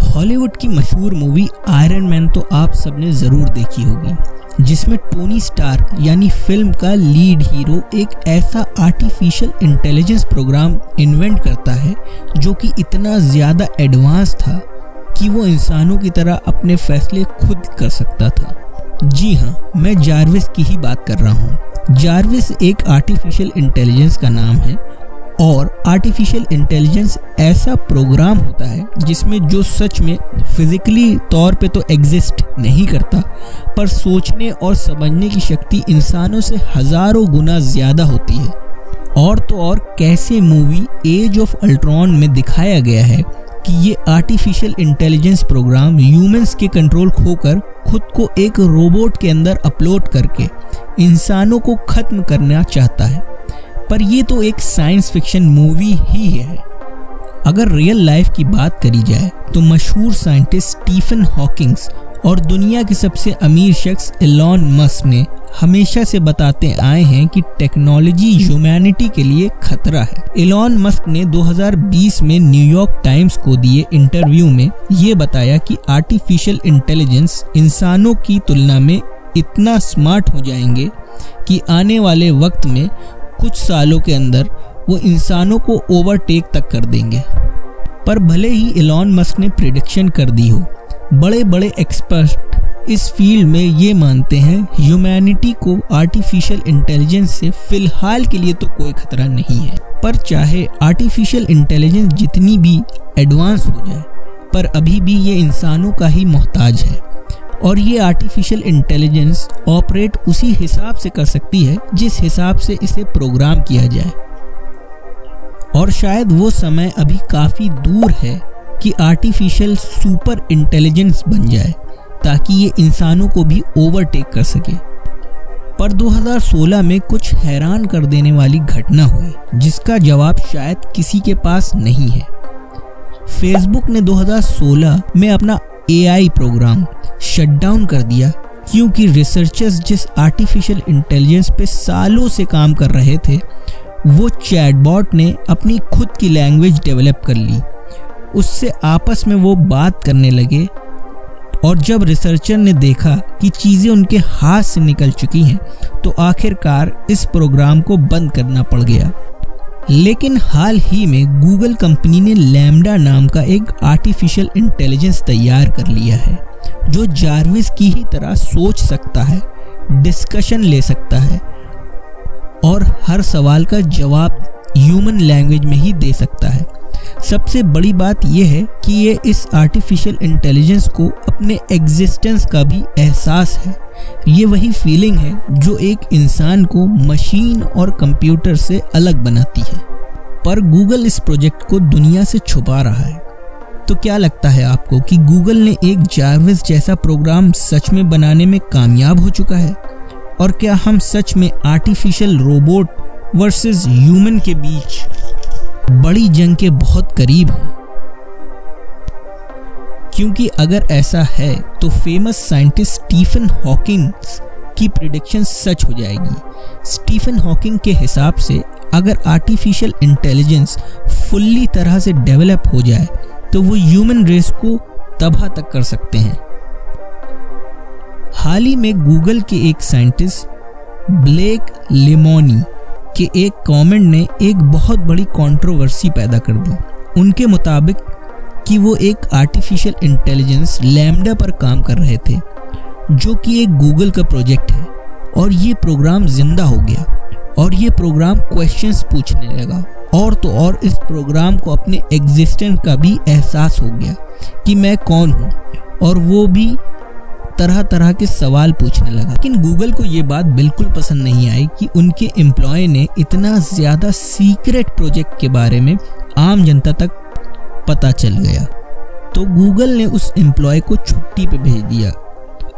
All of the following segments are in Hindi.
हॉलीवुड की मशहूर मूवी आयरन मैन तो आप सबने ज़रूर देखी होगी, जिसमें टोनी स्टार्क यानी फिल्म का लीड हीरो एक ऐसा आर्टिफिशियल इंटेलिजेंस प्रोग्राम इन्वेंट करता है जो कि इतना ज़्यादा एडवांस था कि वो इंसानों की तरह अपने फैसले खुद कर सकता था। जी हाँ, मैं जार्विस की ही बात कर रहा हूँ। जार्विस एक आर्टिफिशियल इंटेलिजेंस का नाम है और आर्टिफिशियल इंटेलिजेंस ऐसा प्रोग्राम होता है जिसमें जो सच में फिजिकली तौर पे तो एग्जिस्ट नहीं करता, पर सोचने और समझने की शक्ति इंसानों से हजारों गुना ज़्यादा होती है। और तो और कैसे मूवी एज ऑफ अल्ट्रॉन में दिखाया गया है कि ये आर्टिफिशियल इंटेलिजेंस प्रोग्राम ह्यूमंस के कंट्रोल खोकर खुद को एक रोबोट के अंदर अपलोड करके इंसानों को खत्म करना चाहता है। पर ये तो एक साइंस फिक्शन मूवी ही है। अगर रियल लाइफ की बात करी जाए तो मशहूर साइंटिस्ट स्टीफन हॉकिंग्स और दुनिया के सबसे अमीर शख्स एलॉन मस्क ने हमेशा से बताते आए हैं कि टेक्नोलॉजी ह्यूमैनिटी के लिए खतरा है। एलॉन मस्क ने 2020 में न्यूयॉर्क टाइम्स को दिए इंटरव्यू में ये बताया कि आर्टिफिशियल इंटेलिजेंस इंसानों की तुलना में इतना स्मार्ट हो जाएंगे कि आने वाले वक्त में कुछ सालों के अंदर वो इंसानों को ओवरटेक तक कर देंगे। पर भले ही एलॉन मस्क ने प्रिडिक्शन कर दी हो, बड़े बड़े एक्सपर्ट इस फील्ड में ये मानते हैं ह्यूमैनिटी को आर्टिफिशियल इंटेलिजेंस से फिलहाल के लिए तो कोई खतरा नहीं है। पर चाहे आर्टिफिशियल इंटेलिजेंस जितनी भी एडवांस हो जाए, पर अभी भी ये इंसानों का ही मोहताज है और ये आर्टिफिशियल इंटेलिजेंस ऑपरेट उसी हिसाब से कर सकती है जिस हिसाब से इसे प्रोग्राम किया जाए। और शायद वो समय अभी काफ़ी दूर है कि आर्टिफिशियल सुपर इंटेलिजेंस बन जाए ताकि ये इंसानों को भी ओवरटेक कर सके। पर 2016 में कुछ हैरान कर देने वाली घटना हुई जिसका जवाब शायद किसी के पास नहीं है। फेसबुक ने 2016 में अपना AI प्रोग्राम शटडाउन कर दिया क्योंकि रिसर्चर्स जिस आर्टिफिशियल इंटेलिजेंस पे सालों से काम कर रहे थे, वो चैटबॉट ने अपनी खुद की लैंग्वेज डेवलप कर ली। उससे आपस में वो बात करने लगे और जब रिसर्चर ने देखा कि चीज़ें उनके हाथ से निकल चुकी हैं तो आखिरकार इस प्रोग्राम को बंद करना पड़ गया। लेकिन हाल ही में गूगल कंपनी ने लैम्डा नाम का एक आर्टिफिशियल इंटेलिजेंस तैयार कर लिया है जो जार्विस की ही तरह सोच सकता है, डिस्कशन ले सकता है और हर सवाल का जवाब ह्यूमन लैंग्वेज में ही दे सकता है। सबसे बड़ी बात यह है कि ये इस आर्टिफिशियल इंटेलिजेंस को अपने एग्जिस्टेंस का भी एहसास है। ये वही फीलिंग है जो एक इंसान को मशीन और कंप्यूटर से अलग बनाती है। पर गूगल इस प्रोजेक्ट को दुनिया से छुपा रहा है। तो क्या लगता है आपको कि गूगल ने एक जार्विस जैसा प्रोग्राम सच में बनाने में कामयाब हो चुका है? और क्या हम सच में आर्टिफिशियल रोबोट वर्सेस ह्यूमन के बीच बड़ी जंग के बहुत करीब हैं? क्योंकि अगर ऐसा है तो फेमस साइंटिस्ट स्टीफन हॉकिंग की प्रिडिक्शन सच हो जाएगी। स्टीफन हॉकिंग के हिसाब से अगर आर्टिफिशियल इंटेलिजेंस फुल्ली तरह से डेवलप हो जाए तो वो ह्यूमन रेस को तबाह तक कर सकते हैं। हाल ही में गूगल के एक साइंटिस्ट ब्लेक लेमोनी के एक कमेंट ने एक बहुत बड़ी कंट्रोवर्सी पैदा कर दी। उनके मुताबिक कि वो एक आर्टिफिशियल इंटेलिजेंस लैम्डा पर काम कर रहे थे जो कि एक गूगल का प्रोजेक्ट है और ये प्रोग्राम जिंदा हो गया और ये प्रोग्राम क्वेश्चंस पूछने लगा और तो और इस प्रोग्राम को अपने एग्जिस्टेंस का भी एहसास हो गया कि मैं कौन हूँ और वो भी तरह तरह के सवाल पूछने लगा। लेकिन गूगल को ये बात बिल्कुल पसंद नहीं आई कि उनके एम्प्लॉय ने इतना ज़्यादा सीक्रेट प्रोजेक्ट के बारे में आम जनता तक पता चल गया तो गूगल ने उस एम्प्लॉय को छुट्टी पे भेज दिया।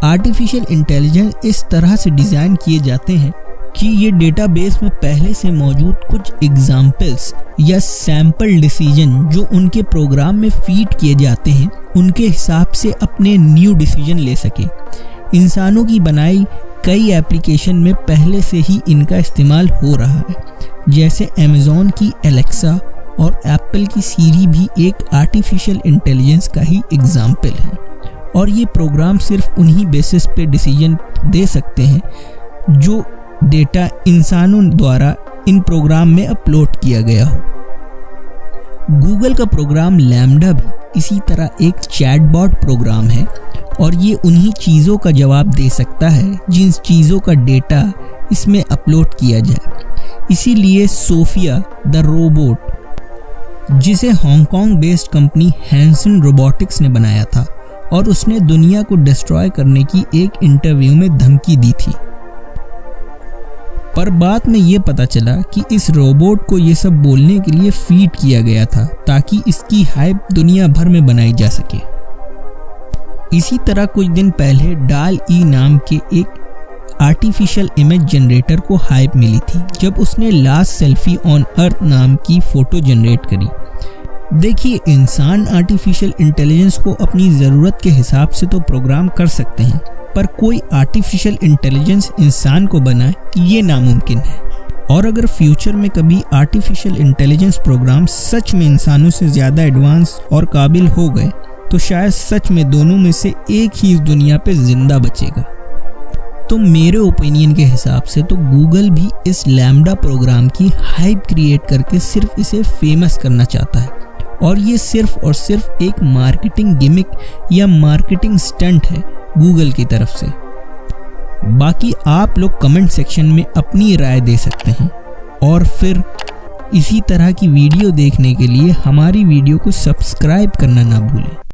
आर्टिफिशियल इंटेलिजेंस इस तरह से डिज़ाइन किए जाते हैं कि ये डेटाबेस में पहले से मौजूद कुछ एग्जाम्पल्स या सैम्पल डिसीजन जो उनके प्रोग्राम में फीड किए जाते हैं उनके हिसाब से अपने न्यू डिसीजन ले सके। इंसानों की बनाई कई एप्लीकेशन में पहले से ही इनका इस्तेमाल हो रहा है, जैसे अमेज़ॉन की एलेक्सा और एप्पल की सीरी भी एक आर्टिफिशियल इंटेलिजेंस का ही एग्जाम्पल है। और ये प्रोग्राम सिर्फ उन्हीं बेसिस पे डिसीजन दे सकते हैं जो डेटा इंसानों द्वारा इन प्रोग्राम में अपलोड किया गया हो। गूगल का प्रोग्राम लैम्डा भी इसी तरह एक चैटबॉट प्रोग्राम है और ये उन्हीं चीज़ों का जवाब दे सकता है जिन चीज़ों का डेटा इसमें अपलोड किया जाए। इसीलिए सोफिया द रोबोट, जिसे Hong Kong based company Hanson Robotics ने बनाया था और उसने दुनिया को डिस्ट्रॉय करने की एक इंटरव्यू में धमकी दी थी, पर बाद में ये पता चला कि इस रोबोट को ये सब बोलने के लिए फीड किया गया था ताकि इसकी हाइप दुनिया भर में बनाई जा सके। इसी तरह कुछ दिन पहले DALL-E नाम के एक आर्टिफिशियल इमेज जनरेटर को हाइप मिली थी जब उसने लास्ट सेल्फी ऑन अर्थ नाम की फोटो जनरेट करी। देखिए, इंसान आर्टिफिशियल इंटेलिजेंस को अपनी ज़रूरत के हिसाब से तो प्रोग्राम कर सकते हैं, पर कोई आर्टिफिशियल इंटेलिजेंस इंसान को बनाए ये नामुमकिन है। और अगर फ्यूचर में कभी आर्टिफिशियल इंटेलिजेंस प्रोग्राम सच में इंसानों से ज़्यादा एडवांस और काबिल हो गए तो शायद सच में दोनों में से एक ही इस दुनिया पे जिंदा बचेगा। तो मेरे ओपिनियन के हिसाब से तो गूगल भी इस लैम्डा प्रोग्राम की हाइप क्रिएट करके सिर्फ इसे फेमस करना चाहता है और ये सिर्फ और सिर्फ एक मार्केटिंग गिमिक या मार्केटिंग स्टंट है गूगल की तरफ से। बाकी आप लोग कमेंट सेक्शन में अपनी राय दे सकते हैं और फिर इसी तरह की वीडियो देखने के लिए हमारी वीडियो को सब्सक्राइब करना ना भूलें।